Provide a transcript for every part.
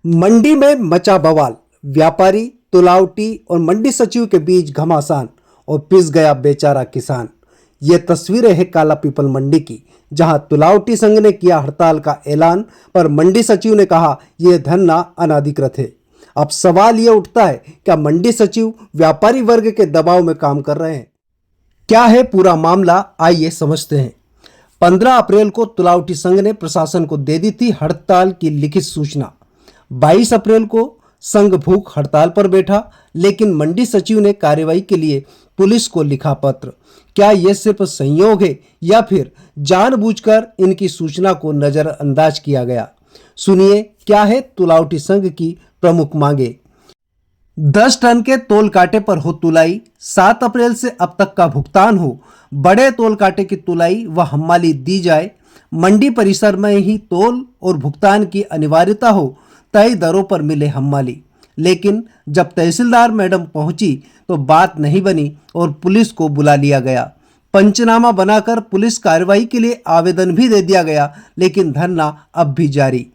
मंडी में मचा बवाल। व्यापारी, तुलावटी और मंडी सचिव के बीच घमासान और पिस गया बेचारा किसान। ये तस्वीरें हैं काला पीपल मंडी की, जहां तुलावटी संघ ने किया हड़ताल का ऐलान, पर मंडी सचिव ने कहा यह धरना अनाधिकृत है। अब सवाल यह उठता है, क्या मंडी सचिव व्यापारी वर्ग के दबाव में काम कर रहे हैं? क्या है पूरा मामला, आइए समझते हैं। 15 अप्रैल को तुलावटी संघ ने प्रशासन को दे दी थी हड़ताल की लिखित सूचना। 22 अप्रैल को संघ भूख हड़ताल पर बैठा, लेकिन मंडी सचिव ने कार्रवाई के लिए पुलिस को लिखा पत्र। क्या यह सिर्फ संयोग है या फिर जानबूझकर इनकी सूचना को नजरअंदाज किया गया? सुनिए, क्या है तुलावटी संघ की प्रमुख मांगे। 10 टन के तोल कांटे पर हो तुलाई, 7 अप्रैल से अब तक का भुगतान हो, बड़े तोल कांटे की तुलाई व हम्माली दी जाए, मंडी परिसर में ही तोल और भुगतान की अनिवार्यता हो, तय दरों पर मिले हम्माली। लेकिन जब तहसीलदार मैडम पहुंची तो बात नहीं बनी और पुलिस को बुला लिया गया। पंचनामा बनाकर पुलिस कार्रवाई के लिए आवेदन भी दे दिया गया, लेकिन धरना अब भी जारी।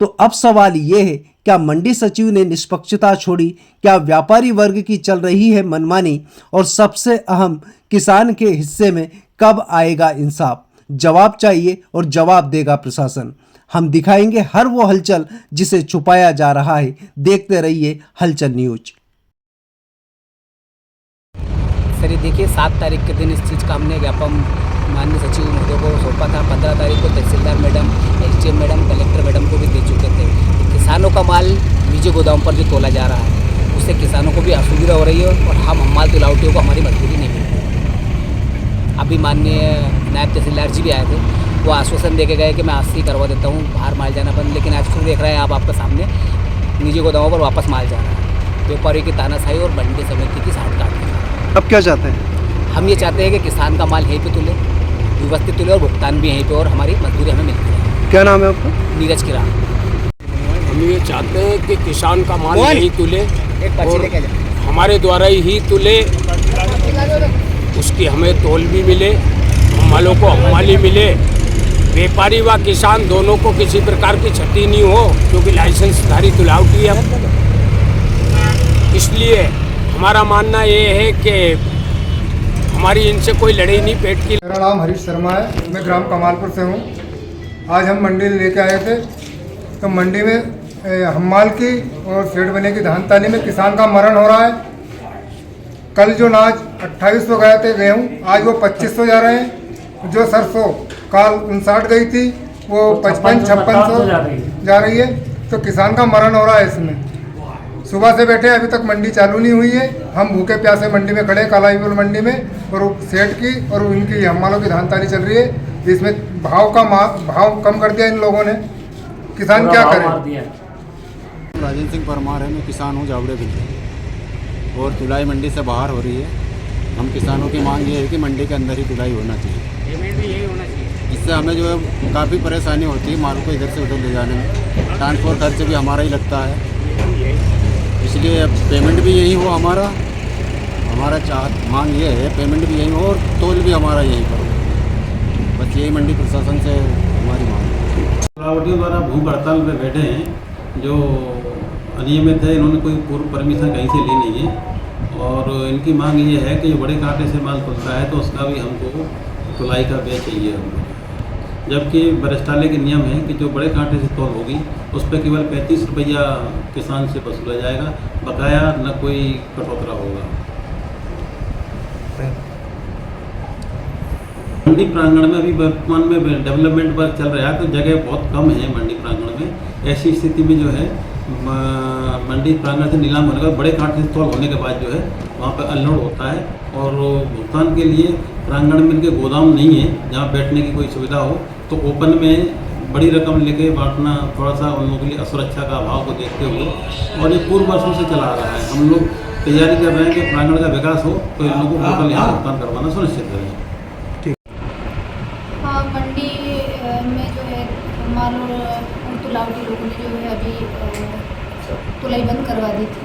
तो अब सवाल ये है, क्या मंडी सचिव ने निष्पक्षता छोड़ी? क्या व्यापारी वर्ग की चल रही है मनमानी? और सबसे अहम, किसान के हिस्से में कब आएगा इंसाफ? जवाब चाहिए और जवाब देगा प्रशासन। हम दिखाएंगे हर वो हलचल जिसे छुपाया जा रहा है। देखते रहिए हलचल न्यूज। सर ये देखिए, 7 तारीख के दिन इस चीज़ का हमने ज्ञापन माननीय सचिव महोदय को सौंपा था। 15 तारीख को तहसीलदार madam, SDM madam, collector madam को भी दे चुके थे। किसानों का माल निजी गोदाम पर जो तोला जा रहा है, उससे किसानों को भी असुविधा हो रही है और हम हम्माल तुलावटियों को हमारी मजदूरी नहीं मिल रही। अभी माननीय नायब तहसीलदार जी भी आए थे, वो आश्वासन दे के गए कि मैं आज से ही करवा देता हूँ, बाहर माल जाना बंद। लेकिन आज फिर देख रहे हैं आप, आपके सामने निजी गोदामों पर वापस माल जा रहा है। व्यापारियों की तानाशाही और मंडी समिति की साठ काट के। अब क्या चाहते हैं? हम ये चाहते हैं कि किसान का माल यहीं पे तुले, व्यवस्थित तुले और भुगतान भी यहीं पे, और हमारी मजदूरी हमें मिलती है। क्या नाम है आपका? नीरज किरान। हम ये चाहते हैं कि किसान का माल यहीं तुले और हमारे द्वारा ही तुले, उसकी हमें तोल भी मिले, मालों को हम्माली मिले, व्यापारी व किसान दोनों को किसी प्रकार की क्षति नहीं हो, क्योंकि लाइसेंसधारी तुलावटी है। इसलिए हमारा मानना ये है कि हमारी इनसे कोई लड़ाई नहीं पेट की। मेरा नाम हरीश शर्मा है, मैं ग्राम कमालपुर से हूँ। आज हम मंडी लेके आए थे, तो मंडी में हम्माल की और सेठ बने की धानताली में किसान का मरण हो रहा है। कल जो नाज 2800 गए थे गेहूँ, आज वो 2500 जा रहे हैं। जो सरसों काल 59 गई थी, वो 55-5600 जा रही है। तो किसान का मरण हो रहा है इसमें। सुबह से बैठे, अभी तक मंडी चालू नहीं हुई है। हम भूखे प्यासे मंडी में खड़े, काला पीपल मंडी में, और सेठ की और उनकी हम्मालों की धानताली चल रही है। इसमें भाव कम कर दिया इन लोगों ने। किसान क्या करे? राजेंद्र सिंह परमार है, मैं किसान हूँ जावड़े भी, और तुलाई मंडी से बाहर हो रही है। हम किसानों की मांग ये है कि मंडी के अंदर ही तुलाई होना चाहिए। पेमेंट भी यही होना चाहिए। इससे हमें जो है काफ़ी परेशानी होती है माल को इधर से उधर ले जाने में। ट्रांसपोर्ट खर्च भी हमारा ही लगता है, इसलिए पेमेंट भी यही हो हमारा मांग ये है, पेमेंट भी यही हो और तोल भी हमारा यहीं पर हो। बस यही मंडी प्रशासन से हमारी मांग है। तुलावटियों द्वारा भूख हड़ताल में बैठे हैं, जो अनियमित है। इन्होंने कोई पूर्व परमिशन कहीं से ली नहीं है, और इनकी मांग ये है कि जो बड़े कांटे से माल खुलता है तो उसका भी हमको तुलाई का व्यय चाहिए हमको। जबकि वरिष्ठालय के नियम है कि जो बड़े कांटे से तौल होगी उस पर केवल 35 रुपया किसान से वसूला जाएगा, बकाया न कोई कटौतरा होगा। मंडी प्रांगण में अभी वर्तमान में डेवलपमेंट वर्क चल रहा है, तो जगह बहुत कम है मंडी प्रांगण में। ऐसी स्थिति में जो है मंडी प्रांगण से नीलाम होने का, बड़े कांटे से तौल होने के बाद जो है वहाँ पर अनलोड होता है, और भुगतान के लिए प्रांगण में इनके गोदाम नहीं है जहाँ बैठने की कोई सुविधा हो, तो ओपन में बड़ी रकम लेके बांटना थोड़ा सा उन लोगों के लिए असुरक्षा का अभाव को देखते हुए, और ये पूर्व वर्षों से चला आ रहा है। हम लोग तैयारी कर रहे हैं कि प्रांगण का विकास हो तो इन लोगों को लोकल यहाँ भुगतान करवाना सुनिश्चित करें। हाँ, मंडी में जो है हमाल और तुलावटी लोगों ने जो है अभी तुलाई बंद करवा दी थी।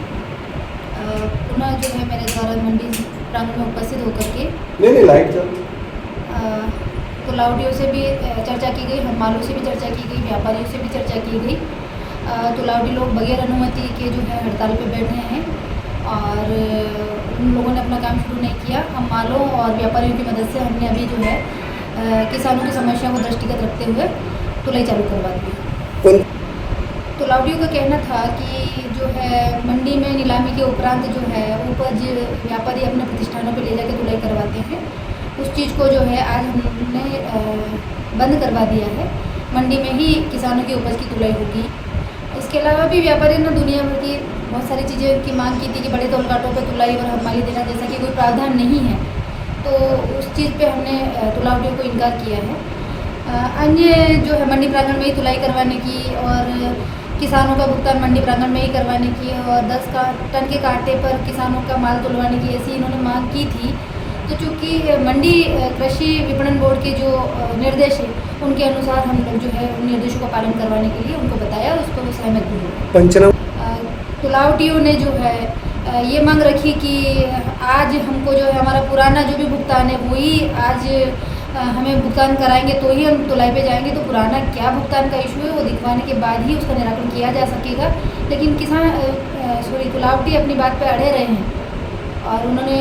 पुनः जो है मेरे द्वारा मंडी प्रांगण में उपस्थित होकर के नहीं लाइट चल तुलावटियों से भी चर्चा की गई, हम्मालों से भी चर्चा की गई, व्यापारियों से भी चर्चा की गई। तुलावटी लोग बगैर अनुमति के जो है हड़ताल पे बैठे हैं और उन लोगों ने अपना काम शुरू नहीं किया। हम मालों और व्यापारियों की मदद से हमने अभी जो है किसानों की समस्या को दृष्टिगत रखते हुए तुलाई चालू करवा दी। तुलावटियों का कहना था कि जो है मंडी में नीलामी के उपरांत जो है उपज व्यापारी अपने प्रतिष्ठानों पे ले जाके तुलाई करवाते हैं, उस चीज़ को जो है आज हमने बंद करवा दिया है। मंडी में ही किसानों की उपज की तुलाई होगी। इसके अलावा भी व्यापारी ने दुनिया भर की बहुत सारी चीज़ें की मांग की थी कि बड़े तौलकाटों पे तुलाई और हमाली देना जैसा कि कोई प्रावधान नहीं है, तो उस चीज़ पे हमने तुलावटियों को इनकार किया है। अन्य जो है मंडी प्रांगण में ही तुलाई करवाने की और किसानों का भुगतान मंडी प्रांगण में ही करवाने की और 10 टन के कांटे पर किसानों का माल तुलवाने की ऐसी इन्होंने मांग की थी। तो चूँकि मंडी कृषि विपणन बोर्ड के जो निर्देश है उनके अनुसार हम लोग जो है उन निर्देशों का पालन करवाने के लिए उनको बताया, उस पर वो सहमत भी हुए। तुलावटियों ने जो है ये मांग रखी कि आज हमको जो है हमारा पुराना जो भी भुगतान है वही आज हमें भुगतान कराएंगे तो ही हम तुलाई पे जाएंगे। तो पुराना क्या भुगतान का इशू है वो दिखवाने के बाद ही उसका निराकरण किया जा सकेगा। लेकिन तुलावटी अपनी बात पे अड़े रहे हैं और उन्होंने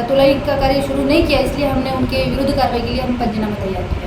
तुलाई का कार्य शुरू नहीं किया, इसलिए हमने उनके विरुद्ध कार्रवाई के लिए हम पंचनामा तैयार किया।